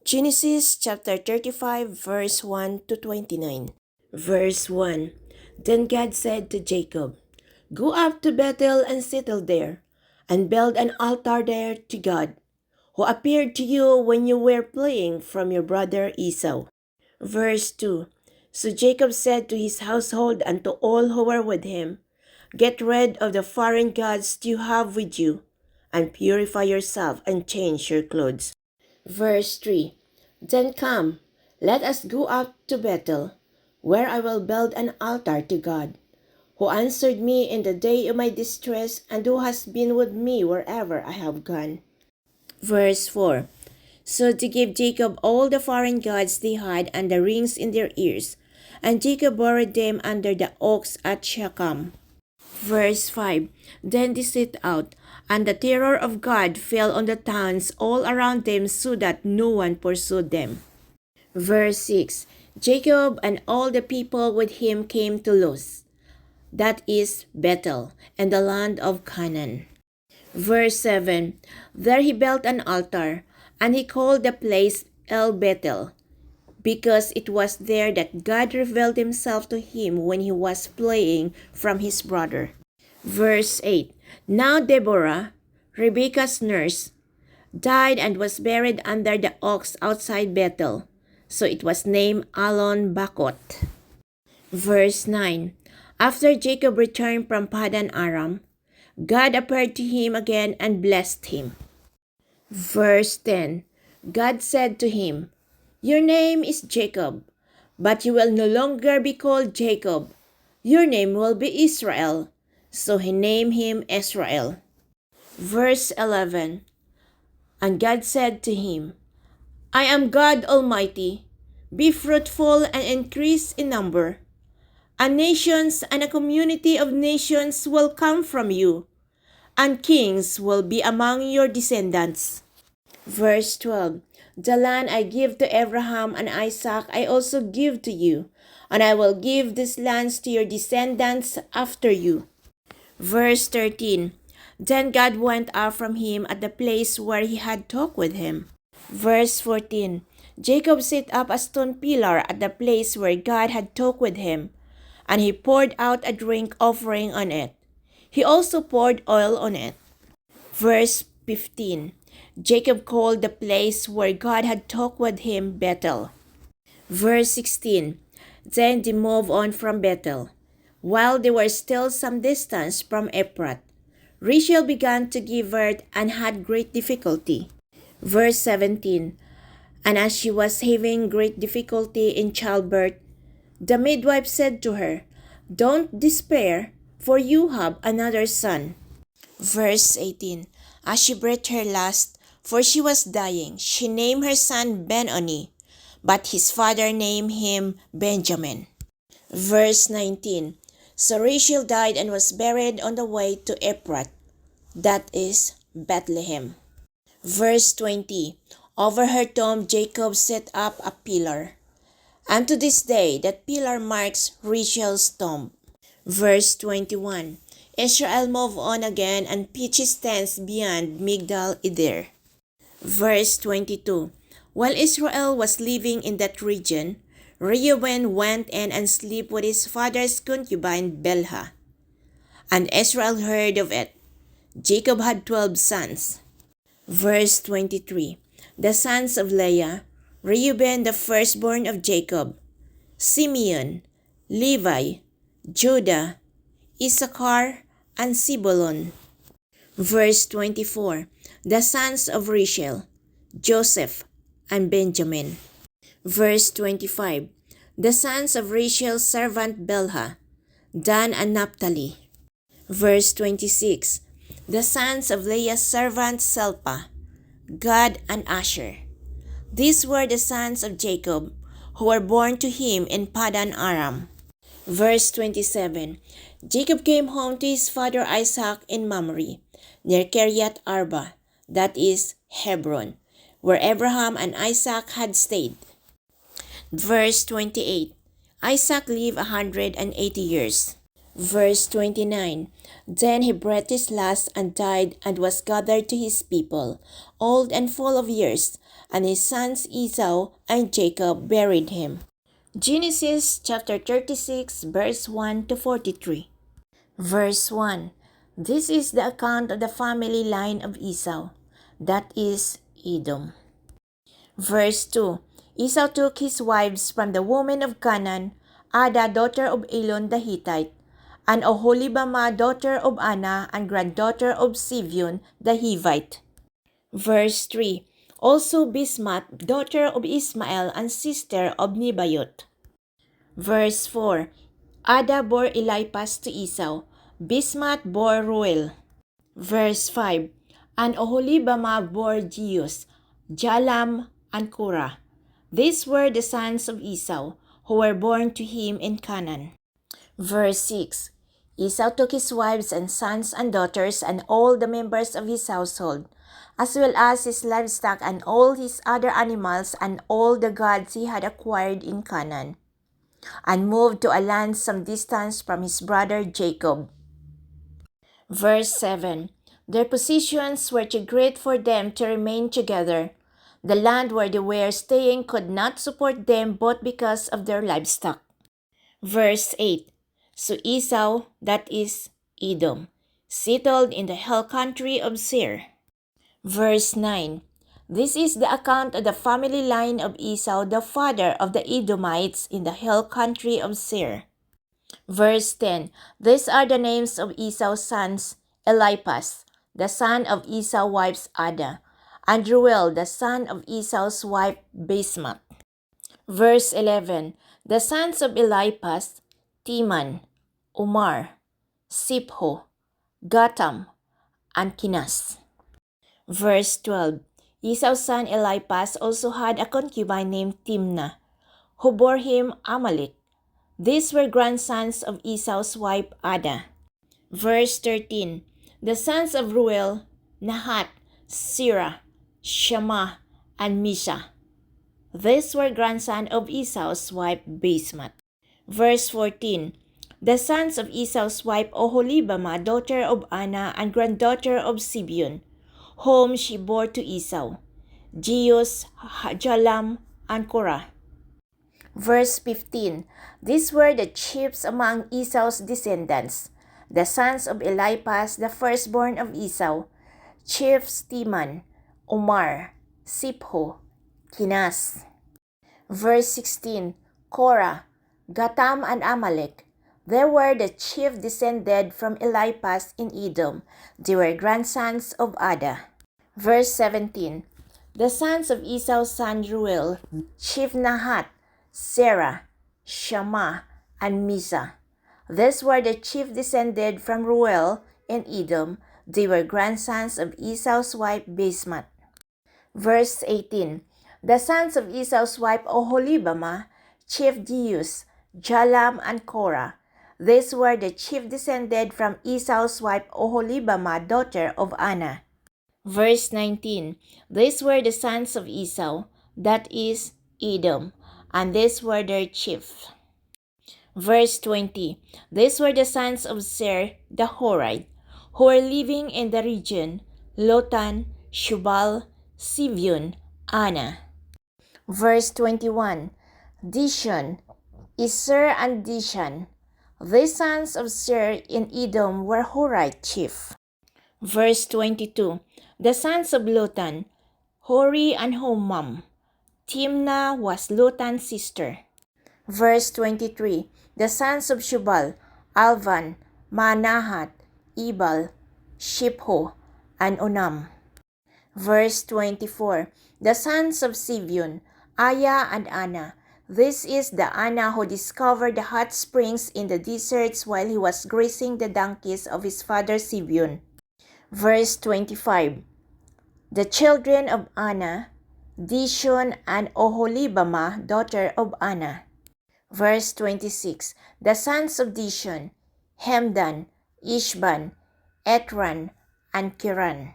Genesis chapter 35 verse 1 to 29. Verse 1. Then God said to Jacob, "Go up to Bethel and settle there, and build an altar there to God, who appeared to you when you were fleeing from your brother Esau." Verse 2. So Jacob said to his household and to all who were with him, "Get rid of the foreign gods you have with you, and purify yourself and change your clothes." Verse 3. Then come, let us go up to Bethel, where I will build an altar to God, who answered me in the day of my distress and who has been with me wherever I have gone. Verse 4. So to give Jacob all the foreign gods they had and the rings in their ears, and Jacob buried them under the oaks at Shechem. Verse 5. Then they set out, and the terror of God fell on the towns all around them so that no one pursued them. Verse 6. Jacob and all the people with him came to Luz, that is Bethel, and the land of Canaan. Verse 7. There he built an altar, and he called the place El Bethel, because it was there that God revealed himself to him when he was fleeing from his brother. Verse 8. Now Deborah, Rebekah's nurse, died and was buried under the oaks outside Bethel, so it was named Allon Bacuth. Verse 9. After Jacob returned from Padan Aram, God appeared to him again and blessed him. Verse 10. God said to him, "Your name is Jacob, but you will no longer be called Jacob. Your name will be Israel." So he named him Israel. Verse 11. And God said to him, "I am God Almighty. Be fruitful and increase in number. And nations and a community of nations will come from you, and kings will be among your descendants." Verse 12. The land I give to Abraham and Isaac I also give to you, and I will give these lands to your descendants after you. Verse 13. Then God went out from him at the place where he had talked with him. Verse 14. Jacob set up a stone pillar at the place where God had talked with him, and he poured out a drink offering on it. He also poured oil on it. Verse 15. Jacob called the place where God had talked with him Bethel. Verse 16. Then they moved on from Bethel. While they were still some distance from Ephrath, Rachel began to give birth and had great difficulty. Verse 17. And as she was having great difficulty in childbirth, the midwife said to her, "Don't despair, for you have another son." Verse 18. As she breathed her last, for she was dying, she named her son Ben-Oni, but his father named him Benjamin. Verse 19. So Rachel died and was buried on the way to Ephrath, that is Bethlehem. Verse 20. Over her tomb Jacob set up a pillar, and to this day that pillar marks Rachel's tomb. Verse 21. Israel moved on again and pitched his tents beyond Migdal Eder. Verse 22. While Israel was living in that region, Reuben went in and slept with his father's concubine Bilhah. And Israel heard of it. Jacob had 12 sons. Verse 23. The sons of Leah, Reuben the firstborn of Jacob, Simeon, Levi, Judah, Issachar, and Zebulun. Verse 24. The sons of Rachel, Joseph, and Benjamin. Verse 25. The sons of Rachel's servant Bilhah, Dan and Naphtali. Verse 26. The sons of Leah's servant Zilpah, Gad and Asher. These were the sons of Jacob, who were born to him in Padan Aram. Verse 27. Jacob came home to his father Isaac in Mamre, near Kiriath Arba, that is Hebron, where Abraham and Isaac had stayed. Verse 28. Isaac lived 180 years. Verse 29. Then he breathed his last and died and was gathered to his people, old and full of years, and his sons Esau and Jacob buried him. Genesis chapter 36 verse 1 to 43. Verse 1. This is the account of the family line of Esau, that is Edom. Verse 2. Esau took his wives from the women of Canaan, Ada daughter of Elon the Hittite, and Oholibamah daughter of Anna and granddaughter of Sivion the Hivite. Verse 3. Also Bismath daughter of Ismael and sister of Nebayot. Verse 4. Ada bore Eliphaz to Esau, Bismath bore Ruel. Verse 5. And Oholibamah bore Jeus, Jalam, and Korah. These were the sons of Esau, who were born to him in Canaan. Verse 6. Esau took his wives and sons and daughters and all the members of his household, as well as his livestock and all his other animals and all the gods he had acquired in Canaan, and moved to a land some distance from his brother Jacob. Verse 7. Their positions were too great for them to remain together. The land where they were staying could not support them both because of their livestock. Verse 8. So Esau, that is Edom, settled in the hill country of Seir. Verse 9. This is the account of the family line of Esau, the father of the Edomites in the hill country of Seir. Verse 10. These are the names of Esau's sons: Eliphaz, the son of Esau's wife Ada, and Ruel, the son of Esau's wife Basemath. Verse 11. The sons of Eliphaz: Teman, Umar, Sipho, Gatam, and Kinas. Verse 12. Esau's son Eliphaz also had a concubine named Timnah, who bore him Amalek. These were grandsons of Esau's wife Ada. Verse 13. The sons of Ruel: Nahat, Sirah, Shammah, and Misha. These were grandsons of Esau's wife Basemath. Verse 14. The sons of Esau's wife Oholibamah, daughter of Anna and granddaughter of Sibion, whom she bore to Esau: Jeus, Jalam, and Korah. Verse 15. These were the chiefs among Esau's descendants, the sons of Eliphaz, the firstborn of Esau: chiefs Teman, Umar, Sipho, Kinas. Verse 16. Korah, Gatam, and Amalek. They were the chief descended from Eliphaz in Edom. They were grandsons of Ada. Verse 17. The sons of Esau's son Ruel: chief Nahat, Serah, Shammah, and Misha. These were the chief descended from Ruel in Edom. They were grandsons of Esau's wife Basemath. Verse 18. The sons of Esau's wife Oholibamah: chief Jeus, Jalam, and Korah. These were the chief descended from Esau's wife Oholibamah, daughter of Anna. Verse 19. These were the sons of Esau, that is Edom, and these were their chiefs. Verse 20. These were the sons of Seir the Horite, who were living in the region: Lotan, Shubal, Sivion, Anna. Verse 21. Dishon, Ezer, and Dishan. These sons of Seir in Edom were Horite chief. Verse 22. The sons of Lotan: Hori and Homam. Timnah was Lotan's sister. Verse 23. The sons of Shubal: Alvan, Manahat, Ebal, Shipho, and Onam. Verse 24. The sons of Sivion: Aya and Anna. This is the Anna who discovered the hot springs in the deserts while he was grazing the donkeys of his father Sivion. Verse 25. The children of Anna: Dishon and Oholibamah, daughter of Anna. Verse 26. The sons of Dishon: Hemdan, Ishban, Etran, and Kiran.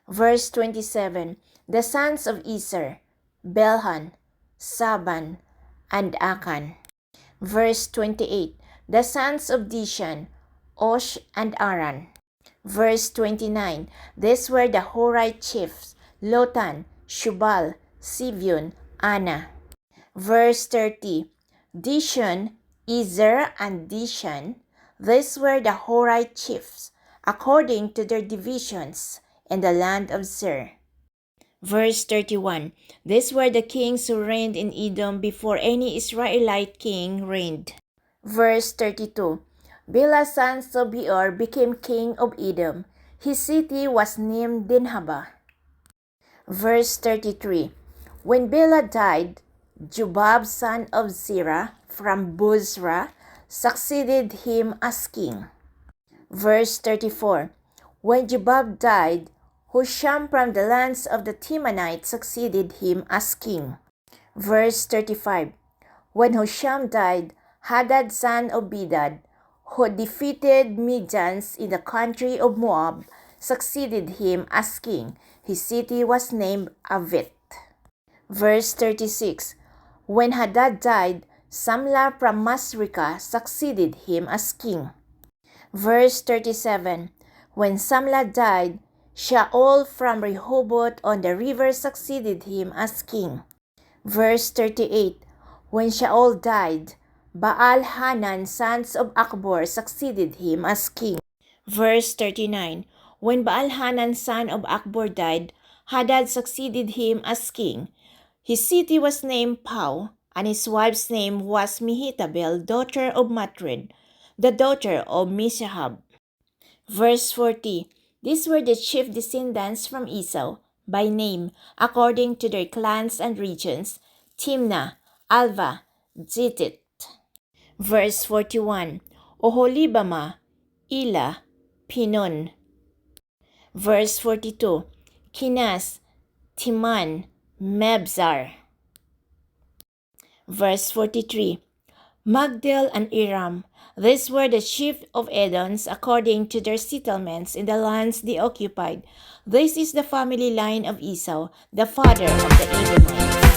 Verse 27. The sons of Ezer: Belhan, Saban, and Akan. Verse 28. The sons of Dishan, Osh and Aran. Verse 29. These were the Horite chiefs, Lotan, Shubal, Sibion, Anna. Verse 30. Dishan, Ezer, and Dishan. These were the Horite chiefs, according to their divisions, in the land of Seir. Verse 31. These were the kings who reigned in Edom before any Israelite king reigned. Verse 32. Belah's son Beor became king of Edom. His city was named Dinhabah. Verse 33. When Belah died, Jubab son of Zerah from Bozrah succeeded him as king. Verse 34. When Jubab died, Husham from the lands of the Temanites succeeded him as king. Verse 35. When Husham died, Hadad son of Bedad, who defeated Midians in the country of Moab, succeeded him as king. His city was named Avith. Verse 36. When Hadad died, Samlah from Masrekah succeeded him as king. Verse 37. When Samlah died, Shaul from Rehoboth on the river succeeded him as king. Verse 38. When Shaul died, Baal-Hanan, sons of Akbor, succeeded him as king. Verse 39. When Baal-Hanan, son of Akbor, died, Hadad succeeded him as king. His city was named Pau, and his wife's name was Mehetabel, daughter of Matred, the daughter of Mishahab. Verse 40. These were the chief descendants from Esau, by name, according to their clans and regions: Timnah, Alva, Zitit. Verse 41. Oholibamah, Elah, Pinon. Verse 42. Kinas, Timan, Mebzar. Verse 43. Magdil and Iram. These were the chief of Edoms according to their settlements in the lands they occupied. This is the family line of Esau, the father of the Edomites.